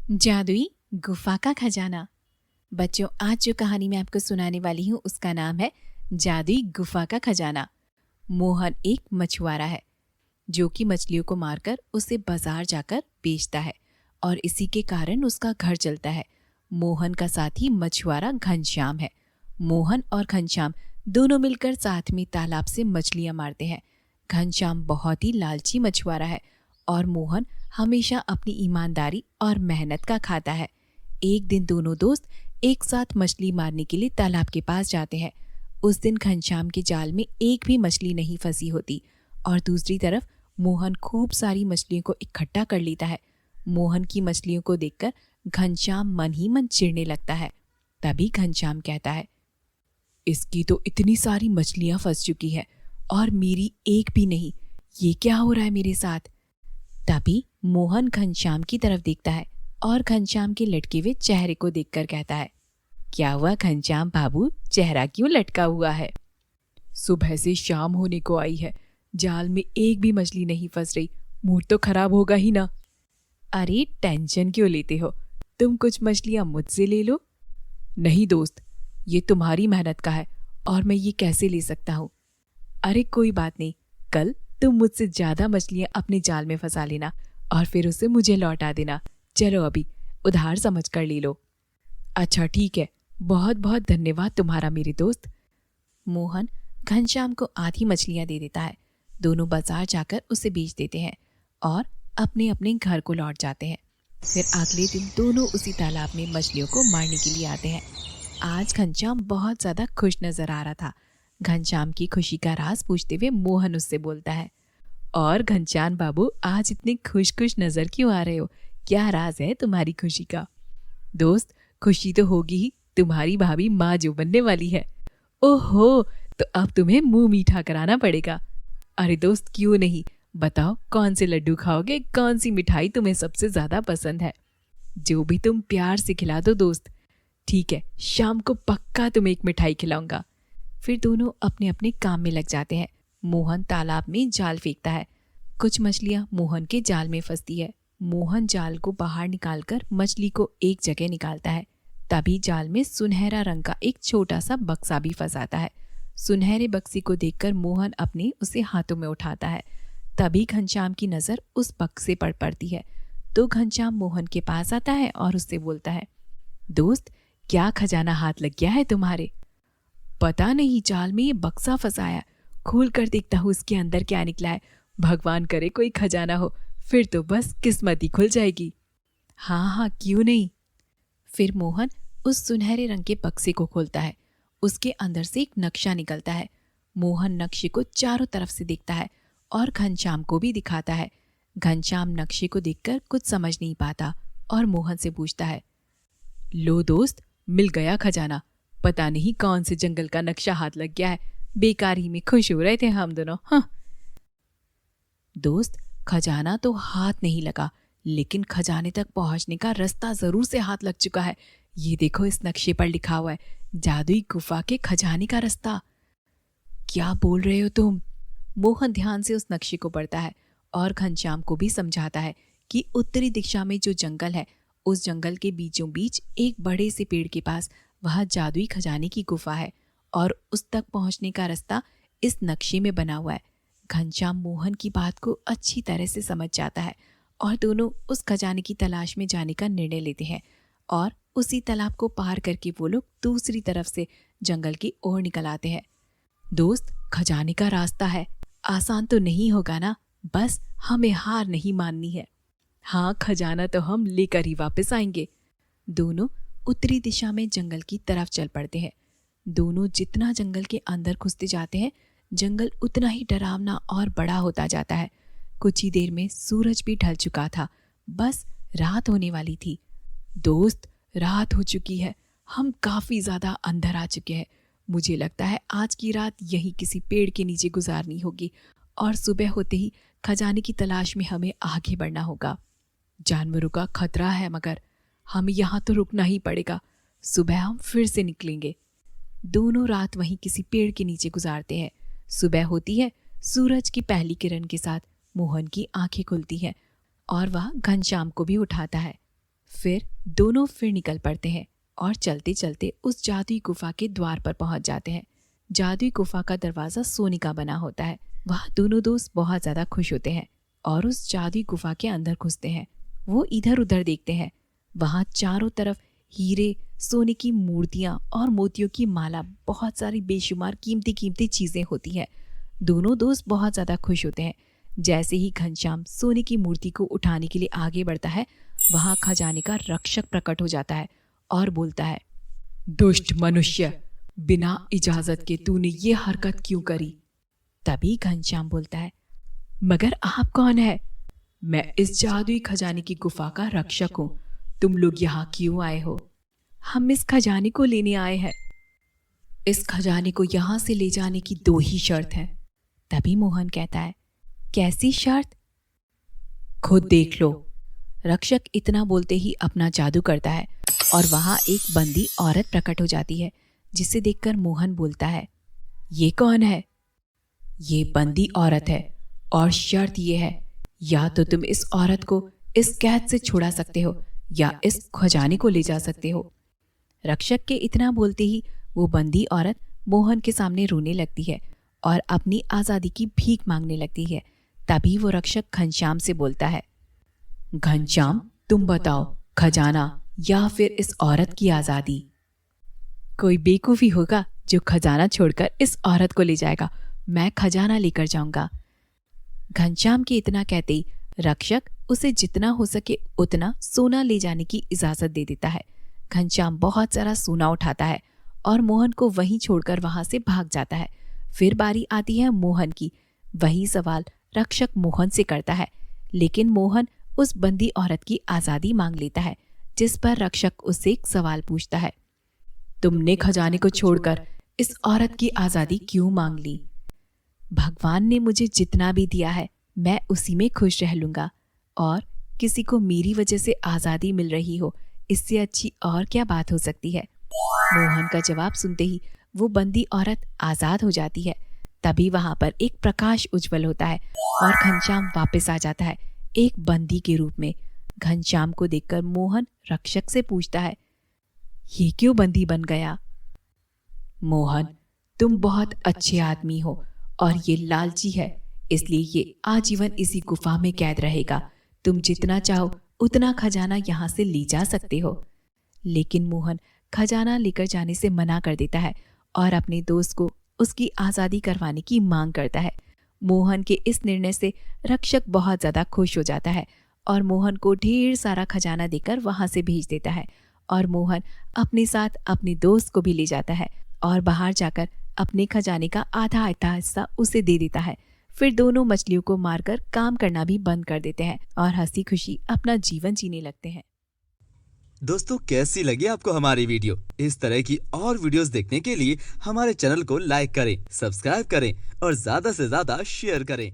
जादुई गुफा का खजाना। बच्चों, आज जो कहानी मैं आपको सुनाने वाली हूँ उसका नाम है जादुई गुफा का खजाना। मोहन एक मछुआरा है जो कि मछलियों को मारकर उसे बाजार जाकर बेचता है और इसी के कारण उसका घर चलता है। मोहन का साथी मछुआरा घनश्याम है। मोहन और घनश्याम दोनों मिलकर साथ में तालाब से मछलियां मारते हैं। घनश्याम बहुत ही लालची मछुआरा है और मोहन हमेशा अपनी ईमानदारी और मेहनत का खाता है। एक दिन दोनों दोस्त एक साथ मछली मारने के लिए तालाब के पास जाते हैं। उस दिन घनश्याम के जाल में एक भी मछली नहीं फंसी होती और दूसरी तरफ मोहन खूब सारी मछलियों को इकट्ठा कर लेता है। मोहन की मछलियों को देखकर घनश्याम मन ही मन चिढ़ने लगता है। तभी घनश्याम कहता है, इसकी तो इतनी सारी मछलियां फंस चुकी है और मेरी एक भी नहीं। ये क्या हो रहा है मेरे साथ? तभी मोहन घनश्याम की तरफ देखता है और घनश्याम के लटके हुए चेहरे को देखकर कहता है, क्या हुआ घनश्याम बाबू, चेहरा क्यों लटका हुआ है? सुबह से शाम होने को आई है, जाल में एक भी मछली नहीं फंस रही। मूड तो खराब होगा ही ना। अरे टेंशन क्यों लेते हो, तुम कुछ मछलियां मुझसे ले लो। नहीं दोस्त, ये तुम्हारी मेहनत का है और मैं ये कैसे ले सकता हूँ। अरे कोई बात नहीं, कल तुम मुझसे ज्यादा मछलियां अपने जाल में फंसा लेना और फिर उसे मुझे लौटा देना। चलो अभी उधार समझ कर ले लो। अच्छा ठीक है, बहुत बहुत धन्यवाद तुम्हारा मेरे दोस्त। मोहन घनश्याम को आधी मछलियां दे देता है। दोनों बाजार जाकर उसे बेच देते हैं और अपने अपने घर को लौट जाते हैं। फिर अगले दिन दोनों उसी तालाब में मछलियों को मारने के लिए आते हैं। आज घनश्याम बहुत ज्यादा खुश नजर आ रहा था। घनश्याम की खुशी का राज पूछते हुए मोहन उससे बोलता है, और घनश्याम बाबू, आज इतने खुश खुश नजर क्यों आ रहे हो? क्या राज है तुम्हारी खुशी का? दोस्त, खुशी तो होगी ही, तुम्हारी भाभी माँ जो बनने वाली है। ओहो, तो अब तुम्हें मुंह मीठा कराना पड़ेगा। अरे दोस्त क्यों नहीं, बताओ कौन से लड्डू खाओगे, कौन सी मिठाई तुम्हें सबसे ज्यादा पसंद है? जो भी तुम प्यार से खिला दो दोस्त। ठीक है, शाम को पक्का तुम्हें एक मिठाई खिलाऊंगा। फिर दोनों अपने अपने काम में लग जाते हैं। मोहन तालाब में जाल फेंकता है। कुछ मछलियां मोहन के जाल में फंसती है। मोहन जाल को बाहर निकालकर मछली को एक जगह निकालता है। तभी जाल में सुनहरा रंग का एक छोटा सा बक्सा भी फंसाता है। सुनहरे बक्से को देखकर मोहन अपने उसे हाथों में उठाता है। तभी घनश्याम की नजर उस बक्से पर पड़ती है तो घनश्याम मोहन के पास आता है और उससे बोलता है, दोस्त, क्या खजाना हाथ लग गया है तुम्हारे? पता नहीं, जाल में ये बक्सा फंसाया, खोल कर देखता हूँ इसके अंदर क्या निकला है। भगवान करे कोई खजाना हो, फिर तो बस किस्मत ही खुल जाएगी। हाँ हाँ, क्यों नहीं। फिर मोहन उस सुनहरे रंग के बक्से को खोलता है। उसके अंदर से एक नक्शा निकलता है। मोहन नक्शे को चारों तरफ से देखता है और घनश्याम को भी दिखाता है। घनश्याम नक्शे को देखकर कुछ समझ नहीं पाता और मोहन से पूछता है, लो दोस्त, मिल गया खजाना। पता नहीं कौन से जंगल का नक्शा हाथ लग गया है, बेकार ही में खुश हो रहे थे हम दोनों। हाँ दोस्त, खजाना तो हाथ नहीं लगा, लेकिन खजाने तक पहुंचने का रास्ता जरूर से हाथ लग चुका है। ये देखो, इस नक्शे पर लिखा हुआ है, जादुई गुफा के खजाने का रास्ता। क्या बोल रहे हो तुम? मोहन ध्यान से उस नक्शे को पढ़ता है और घनश्याम को भी समझाता है कि उत्तरी दिशा में जो जंगल है, उस जंगल के बीचों बीच एक बड़े से पेड़ के पास वह जादुई खजाने की गुफा है और उस तक पहुंचने का रास्ता इस नक्शे में बना हुआ है। घनश्याम मोहन की बात को अच्छी तरह से समझ जाता है और दोनों उस खजाने की तलाश में जाने का निर्णय लेते हैं और उसी तालाब को पार करके वो लोग दूसरी तरफ से जंगल की ओर निकल आते हैं। दोस्त, खजाने का रास्ता है, आसान तो नहीं होगा ना, बस हमें हार नहीं माननी है। हाँ, खजाना तो हम लेकर ही वापस आएंगे। दोनों उत्तरी दिशा में जंगल की तरफ चल पड़ते हैं। दोनों जितना जंगल के अंदर घुसते जाते हैं, जंगल उतना ही डरावना और बड़ा होता जाता है। कुछ ही देर में सूरज भी ढल चुका था, बस रात होने वाली थी। दोस्त, रात हो चुकी है, हम काफी ज्यादा अंदर आ चुके हैं। मुझे लगता है आज की रात यहीं किसी पेड़ के नीचे गुजारनी होगी और सुबह होते ही खजाने की तलाश में हमें आगे बढ़ना होगा। जानवरों का खतरा है, मगर हमें यहाँ तो रुकना ही पड़ेगा। सुबह हम फिर से निकलेंगे। दोनों रात वहीं किसी पेड़ के नीचे गुजारते हैं। सुबह होती है, सूरज की पहली किरण के साथ मोहन की आंखें खुलती हैं और वह घनश्याम को भी उठाता है। फिर दोनों फिर निकल पड़ते हैं और चलते चलते उस जादुई गुफा के द्वार पर पहुंच जाते हैं। जादुई गुफा का दरवाज़ा सोने का बना होता है। वह दोनों दोस्त बहुत ज़्यादा खुश होते हैं और उस जादुई गुफा के अंदर घुसते हैं। वो इधर उधर देखते हैं। वहाँ चारों तरफ हीरे, सोने की मूर्तियाँ और मोतियों की माला, बहुत सारी बेशुमार कीमती कीमती चीज़ें होती हैं। दोनों दोस्त बहुत ज़्यादा खुश होते हैं। जैसे ही घनश्याम सोने की मूर्ति को उठाने के लिए आगे बढ़ता है, वहाँ खजाने का रक्षक प्रकट हो जाता है और बोलता है, दुष्ट मनुष्य, बिना इजाजत के तूने ये हरकत क्यों करी? तभी घनश्याम बोलता है, मगर आप कौन है? मैं इस जादुई खजाने की गुफा का रक्षक हूँ। तुम लोग यहाँ क्यों आए हो? हम इस खजाने को लेने आए हैं। इस खजाने को यहाँ से ले जाने की 2 ही शर्त हैं। तभी मोहन कहता है, कैसी शर्त? खुद देख लो। रक्षक इतना बोलते ही अपना जादू करता है और वहाँ एक बंदी औरत प्रकट हो जाती है, जिसे देखकर मोहन बोलता है, ये कौन है? ये बंदी औरत है और शर्त ये है, या तो तुम इस औरत को इस कैद से छुड़ा सकते हो या इस खजाने को ले जा सकते हो। रक्षक के इतना बोलते ही वो बंदी औरत मोहन के सामने रोने लगती है और अपनी आज़ादी की भीख मांगने लगती है। तभी वो रक्षक घनश्याम से बोलता है, घनश्याम, तुम बताओ, खजाना या फिर इस औरत की आज़ादी? कोई बेवकूफ़ी होगा जो खजाना छोड़कर इस औरत को ले जाएगा। मैं खजाना लेकर जाऊंगा। घनश्याम के इतना कहते ही रक्षक उसे जितना हो सके उतना सोना ले जाने की इजाज़त दे देता है। घनश्याम बहुत सारा सोना उठाता है और मोहन को वहीं छोड़कर वहां से भाग जाता है। फिर बारी आती है मोहन की। वही सवाल रक्षक मोहन से करता है, लेकिन मोहन उस बंदी औरत की आज़ादी मांग लेता है, जिस पर रक्षक उससे एक सवाल पूछता है, तुमने खजाने को छोड़कर इस औरत की आज़ादी क्यों मांग ली? भगवान ने मुझे जितना भी दिया है मैं उसी में खुश रह लूंगा, और किसी को मेरी वजह से आज़ादी मिल रही हो, इससे अच्छी और क्या बात हो सकती है? मोहन का जवाब सुनते ही वो बंदी औरत आज़ाद हो जाती है। तभी वहां पर एक प्रकाश उज्जवल होता है और घनश्याम वापस आ जाता है एक बंदी के रूप में। घनश्याम को देखकर मोहन रक्षक से पूछता है, ये क्यों बंदी बन गया? मोहन, तुम बहुत अच्छे आदमी हो और ये लालची है, इसलिए ये आजीवन इसी गुफा में कैद रहेगा। तुम जितना चाहो उतना खजाना यहाँ से ले जा सकते हो। लेकिन मोहन खजाना लेकर जाने से मना कर देता है और अपने दोस्त को उसकी आज़ादी करवाने की मांग करता है। मोहन के इस निर्णय से रक्षक बहुत ज़्यादा खुश हो जाता है और मोहन को ढेर सारा खजाना देकर वहाँ से भेज देता है। और मोहन अपने साथ अपने दोस्त को भी ले जाता है और बाहर जाकर अपने खजाने का आधा हिस्सा उसे दे देता है। फिर दोनों मछलियों को मारकर काम करना भी बंद कर देते हैं और हंसी खुशी अपना जीवन जीने लगते हैं। दोस्तों, कैसी लगी आपको हमारी वीडियो? इस तरह की और वीडियोस देखने के लिए हमारे चैनल को लाइक करें, सब्सक्राइब करें और ज्यादा से ज्यादा शेयर करें।